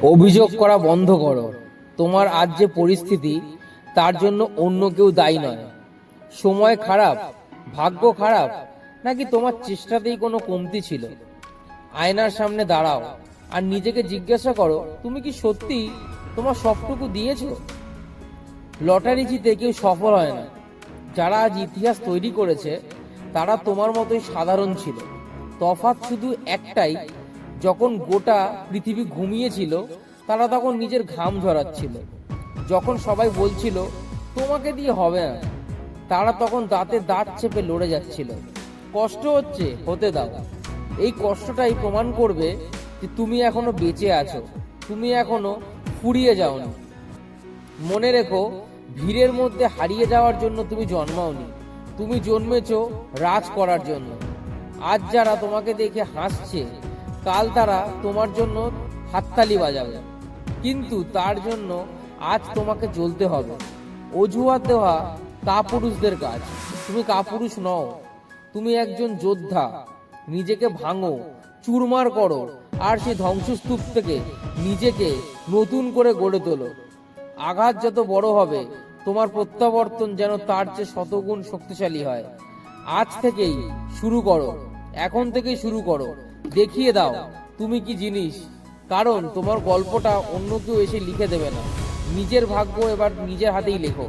অভিযোগ করা বন্ধ করো। তোমার আজ যে পরিস্থিতি তার জন্য অন্য কেউ দায়ী নয়। সময় খারাপ, ভাগ্য খারাপ, নাকি তোমার চেষ্টাতেই কোনো কমতি ছিল? আয়নার সামনে দাঁড়াও আর নিজেকে জিজ্ঞাসা করো, তুমি কি সত্যি তোমার সবটুকু দিয়েছো? লটারি জিতে কেউ সফল হয় না। যারা আজ ইতিহাস তৈরি করেছে তারা তোমার মতোই সাধারণ ছিল। তফাৎ শুধু একটাই, যখন গোটা পৃথিবী ঘুমিয়েছিল তারা তখন নিজের ঘাম ঝরাচ্ছিল। যখন সবাই বলছিল তোমাকে দিয়ে হবে না, তারা তখন দাঁতে দাঁত চেপে লড়ে যাচ্ছিল। কষ্ট হচ্ছে, হতে দাও। এই কষ্টটাই প্রমাণ করবে যে তুমি এখনো বেঁচে আছো, তুমি এখনো ফুরিয়ে যাওনি। মনে রেখো, ভিড়ের মধ্যে হারিয়ে যাওয়ার জন্য তুমি জন্মাওনি, তুমি জন্মেছো রাজ করার জন্য। আজ যারা তোমাকে দেখে হাসছে, কাল তারা তোমার জন্য হাততালি বাজাবে, কিন্তু তার জন্য আজ তোমাকে জ্বলতে হবে। অজুহাত দেওয়া কাপুরুষদের কাজ, তুমি কাপুরুষ নও, তুমি একজন যোদ্ধা। নিজেকে ভাঙো, চুরমার করো, আর সেই ধ্বংসস্তূপ থেকে নিজেকে নতুন করে গড়ে তোলো। আঘাত যত বড় হবে, তোমার প্রত্যাবর্তন যেন তার চেয়ে শতগুণ শক্তিশালী হয়। আজ থেকেই শুরু করো, এখন থেকেই শুরু করো। দেখিয়ে দাও তুমি কি জিনিস, কারণ তোমার গল্পটা অন্য কেউ এসে লিখে দেবে না। নিজের ভাগ্য এবার নিজের হাতেই লেখো।